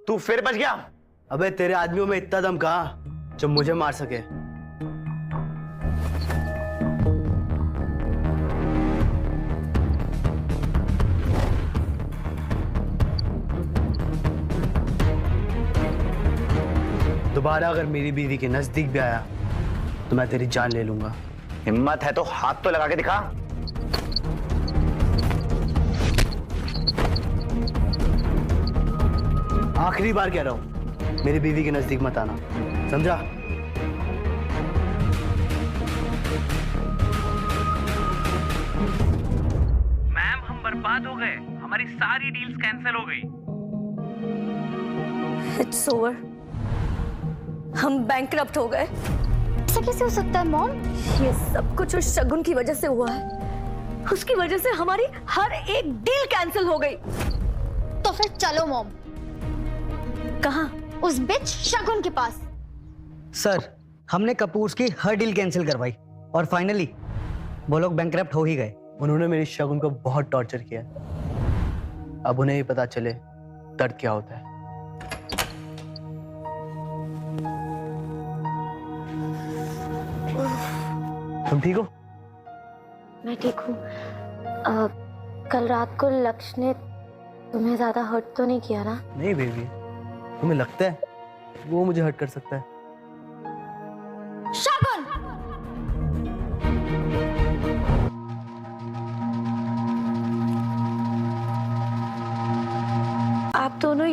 तू फिर बच गया? अबे तेरे आदमियों में इतना दम कहाँ जो मुझे मार सके। दोबारा अगर मेरी बीवी के नजदीक भी आया तो मैं तेरी जान ले लूंगा। हिम्मत है तो हाथ तो लगा के दिखा। आखिरी बार कह रहा हूं, मेरी बीवी के नजदीक मत आना, समझा? मैम हम बर्बाद हो गए, हमारी सारी डील्स कैंसिल हो गई। इट्स ओवर, हम बैंकरप्ट हो गए। ऐसा कैसे हो सकता है मॉम? ये सब कुछ उस शगुन की वजह से हुआ है। उसकी वजह से हमारी हर एक डील कैंसिल हो गई। तो फिर चलो मॉम, कहाँ? उस बिच शगुन के पास। सर, हमने कपूर्स की हर डील कैंसिल करवाई और फाइनली वो लोग बैंकरप्ट हो ही गए। उन्होंने मेरी शगुन को बहुत टॉर्चर किया। अब उन्हें ही पता चले दर्द क्या होता है। तुम ठीक हो? मैं ठीक हूँ। कल रात को लक्ष्य ने तुम्हें ज्यादा हर्ट तो नहीं किया ना? नहीं बेबी, तुम्हें लगता है वो मुझे हर्ट कर सकता है? शगुन! आप दोनों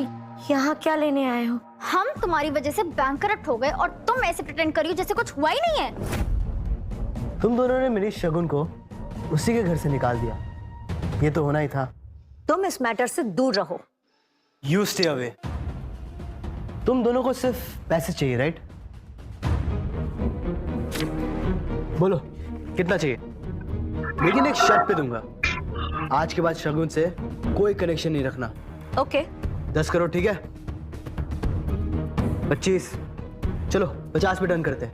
यहाँ क्या लेने आए हो? हम तुम्हारी वजह से बैंकरप्ट हो गए और तुम ऐसे प्रिटेंड करियो जैसे कुछ हुआ ही नहीं है। तुम दोनों ने मेरी शगुन को उसी के घर से निकाल दिया। ये तो होना ही था। तुम इस मैटर से दूर रहो। You stay away। तुम दोनों को सिर्फ पैसे चाहिए, राइट? बोलो कितना चाहिए? लेकिन एक शर्त पे दूंगा, आज के बाद शगुन से कोई कनेक्शन नहीं रखना। ओके। 10 करोड़, ठीक है? 25, चलो 50 पे डन करते हैं।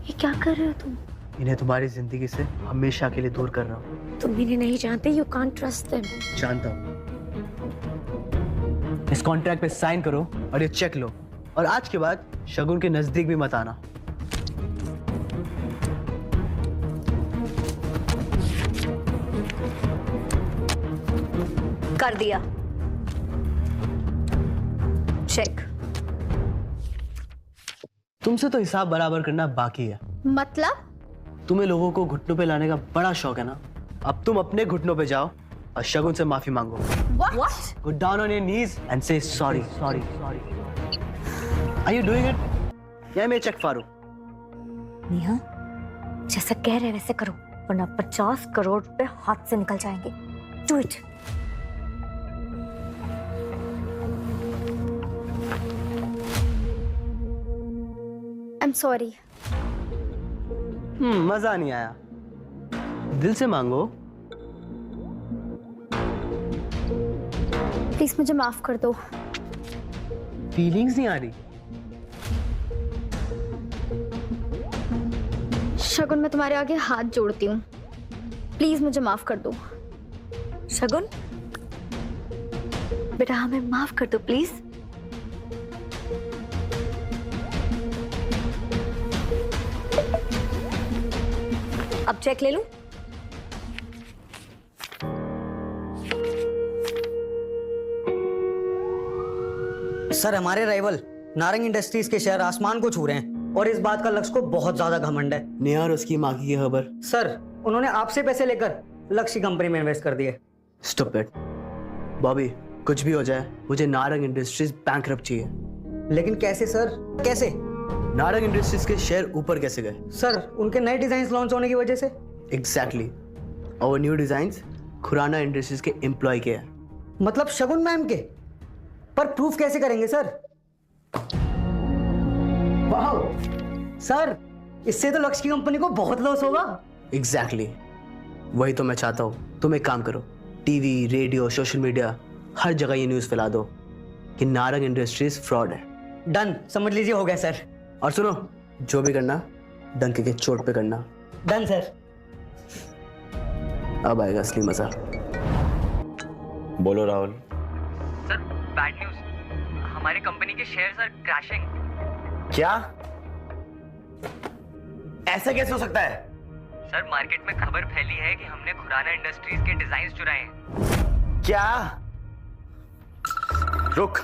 ये क्या कर रहे हो तुम? इन्हें तुम्हारी जिंदगी से हमेशा के लिए दूर कर रहा हूँ। तुम इन्हें नहीं जानते। You can't trust them. जानता हूँ। इस कॉन्ट्रैक्ट पे साइन करो और ये चेक लो, और आज के बाद शगुन के नजदीक भी मत आना। कर दिया। चेक। तुमसे तो हिसाब बराबर करना बाकी है। मतलब? तुम्हें लोगों को घुटनों पे लाने का बड़ा शौक है ना? अब तुम अपने घुटनों पे जाओ और शगुन से माफी मांगो। What? Go down on your knees and say sorry, sorry, sorry. Are you doing it? या मैं चेक फाड़ूं? नेहा, जैसा कह रहे वैसे करो, वरना 50 करोड़ रुपए हाथ से निकल जाएंगे। Do it. I'm sorry. मजा नहीं आया। दिल से मांगो। प्लीज मुझे माफ कर दो। फीलिंग्स नहीं आ रही। शगुन, मैं तुम्हारे आगे हाथ जोड़ती हूँ, प्लीज मुझे माफ कर दो। शगुन, बेटा हमें माफ कर दो प्लीज। अब चेक ले लूं? सर, हमारे राइवल नारंग इंडस्ट्रीज के शेयर आसमान को छू रहे हैं और इस बात का लक्ष्य को बहुत ज्यादा घमंड है। नेहा और उसकी माँ की खबर? सर, उन्होंने आपसे पैसे लेकर लक्ष्य कंपनी में इन्वेस्ट कर दिए। Stop it। बॉबी, कुछ भी हो जाए मुझे नारंग इंडस्ट्रीज बैंकरप्ट चाहिए। लेकिन कैसे सर, कैसे? नारंग इंडस्ट्रीज के शेयर ऊपर कैसे गए? सर, उनके नए डिजाइन लॉन्च होने की वजह से। एग्जैक्टली। और न्यू डिजाइन्स खुराना इंडस्ट्रीज के एम्प्लॉय के हैं। मतलब शगुन मैम के? पर प्रूफ कैसे करेंगे सर? वाह सर, इससे तो लक्ष्य की कंपनी को बहुत लॉस होगा। एग्जैक्टली। वही तो मैं चाहता हूँ। तुम एक काम करो, टीवी, रेडियो, सोशल मीडिया, हर जगह ये न्यूज़ फैला दो कि नारंग इंडस्ट्रीज फ्रॉड है। डन, समझ लीजिए हो गया सर। और सुनो, जो भी करना डंके के चोट पे करना। Done sir. अब आएगा असली मजा। बोलो राहुल। सर बैड न्यूज, हमारी कंपनी के शेयर्स आर क्रैशिंग। क्या? ऐसा कैसे हो सकता है? सर मार्केट में खबर फैली है कि हमने खुराना इंडस्ट्रीज के डिजाइन चुराए हैं। क्या? रुक,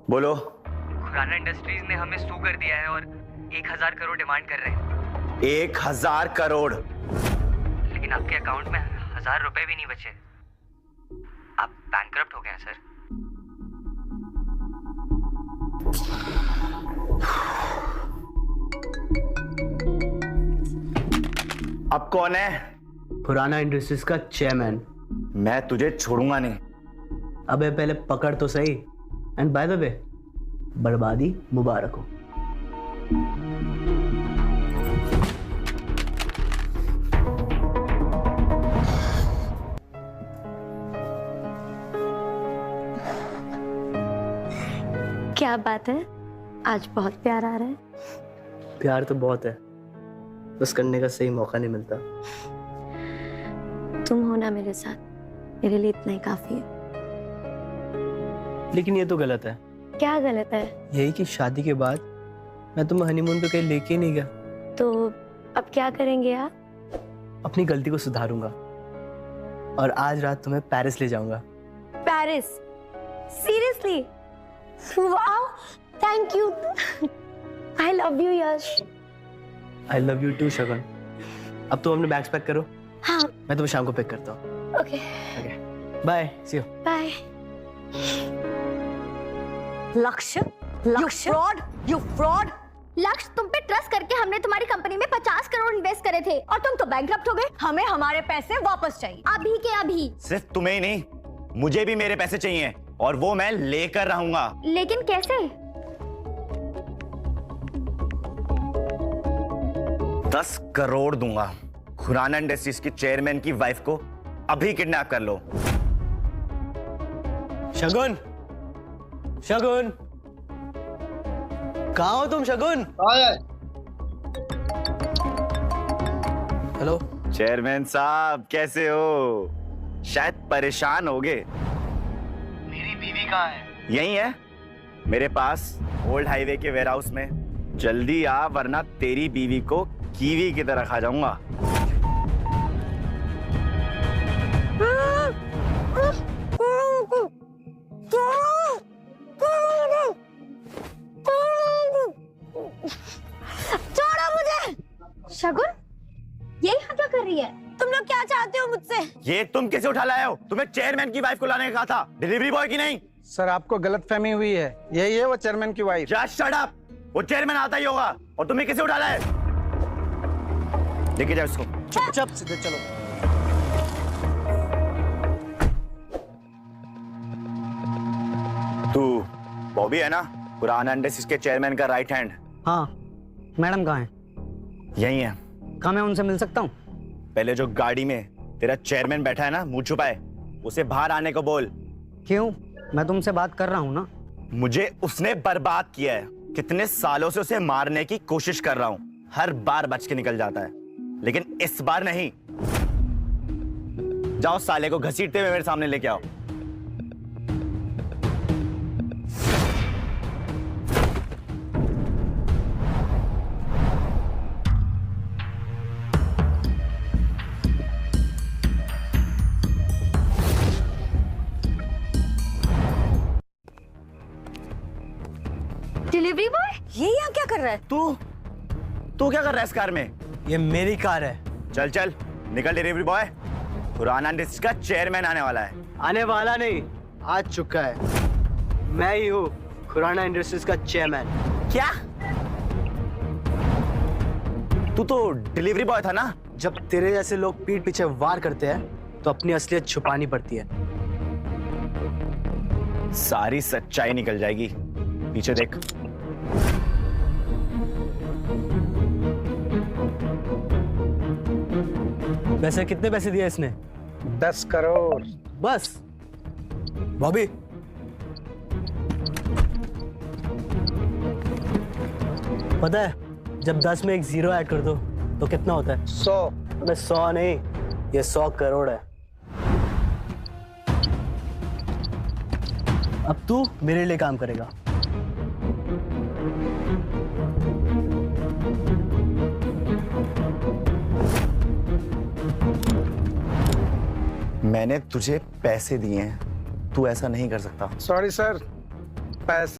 बोलो। खुराना इंडस्ट्रीज ने हमें सू कर दिया है और 1000 करोड़ डिमांड कर रहे हैं। 1000 करोड़? लेकिन आपके अकाउंट में 1000 रुपए भी नहीं बचे। आप बैंकरप्ट हो गए हैं सर। अब कौन है? खुराना इंडस्ट्रीज का चेयरमैन। मैं तुझे छोड़ूंगा नहीं। अबे पहले पकड़ तो सही। एंड बाय द वे, बर्बादी मुबारक हो। क्या बात है, आज बहुत प्यार आ रहा है। प्यार तो बहुत है, बस करने का सही मौका नहीं मिलता। तुम हो ना मेरे साथ, मेरे लिए इतना ही काफी है। लेकिन ये तो गलत है। क्या गलत है? यही कि शादी के बाद मैं तुम्हें हनीमून पे कहीं लेके ही नहीं गया। तो अब क्या करेंगे आप? अपनी गलती को सुधारूंगा और आज रात तुम्हें पेरिस ले जाऊंगा। Paris? Seriously? Wow, thank you. I love you Yash. I love you too Shagun. अब तुम अपने बैग्स पैक करो, हाँ मैं तुम्हें शाम को पिक करता हूँ। Okay, bye, see you. Bye. Lakshya, you fraud. Lakshya, तुम पे ट्रस्ट करके हमने तुम्हारी कंपनी में 50 करोड़ इन्वेस्ट करे थे और तुम तो बैंकरप्ट हो गए। हमें हमारे पैसे वापस चाहिए। अभी के अभी। सिर्फ तुम्हें ही नहीं, मुझे भी मेरे पैसे चाहिए और वो मैं लेकर रहूंगा। लेकिन कैसे? 10 करोड़ दूंगा। खुराना इंडस्ट्रीज की चेयरमैन की वाइफ को अभी किडनैप कर लो। शगुन, शगुन, कहाँ हो तुम शगुन? हेलो चेयरमैन साहब, कैसे हो? शायद परेशान होगे। मेरी बीवी कहाँ है? यही है मेरे पास, ओल्ड हाईवे के वेयरहाउस में। जल्दी आ वरना तेरी बीवी को कीवी की तरह खा जाऊंगा। छोड़ो मुझे। शगुन, ये यहाँ क्या कर रही है? तुम लोग क्या चाहते हो मुझसे? ये तुम कैसे उठा लाए हो? तुम्हें चेयरमैन की वाइफ को लाने का कहा था, डिलीवरी बॉय की नहीं। सर, आपको गलतफहमी हुई है। यही है वो चेयरमैन की वाइफ। Just shut up. वो चेयरमैन आता ही होगा और तुम्हें कैसे उठा लाए? लेके जाओ इसको। चुपचाप सीधे चलो। तू बॉबी है ना, खुराना इंडस्ट्रीज के चेयरमैन का राइट हैंड? हाँ, मैडम कहाँ है? यही है। कहाँ मैं उनसे मिल सकता हूँ? पहले जो गाड़ी में तेरा चेयरमैन बैठा है ना, मुंह छुपाए, उसे बाहर आने को बोल। क्यों? मैं तुमसे बात कर रहा हूँ ना। मुझे उसने बर्बाद किया है। कितने सालों से उसे मारने की कोशिश कर रहा हूँ, हर बार बच के निकल जाता है, लेकिन इस बार नहीं। जाओ साले को घसीटते हुए मेरे सामने लेके आओ। डिलीवरी बॉय, ये यहाँ क्या कर रहा है? तू क्या कर रहा है इस कार में? ये मेरी कार है। चल चल निकल डिलीवरी बॉय। खुराना इंडस्ट्रीज का चेयरमैन आने वाला है। आने वाला नहीं, आ चुका है। मैं ही हूँ खुराना इंडस्ट्रीज का चेयरमैन। क्या? तू तो डिलीवरी बॉय था ना? जब तेरे जैसे लोग पीठ पीछे वार करते हैं तो अपनी असलियत छुपानी पड़ती है। सारी सच्चाई निकल जाएगी। पीछे देख। वैसे कितने पैसे दिए इसने? 10 करोड़। बस? बॉबी, पता है जब 10 में एक 0 ऐड कर दो तो कितना होता है? 100। अबे 100 नहीं, ये 100 करोड़ है। अब तू मेरे लिए काम करेगा। मैंने तुझे पैसे दिए हैं, तू ऐसा नहीं कर सकता। सॉरी सर, पैसे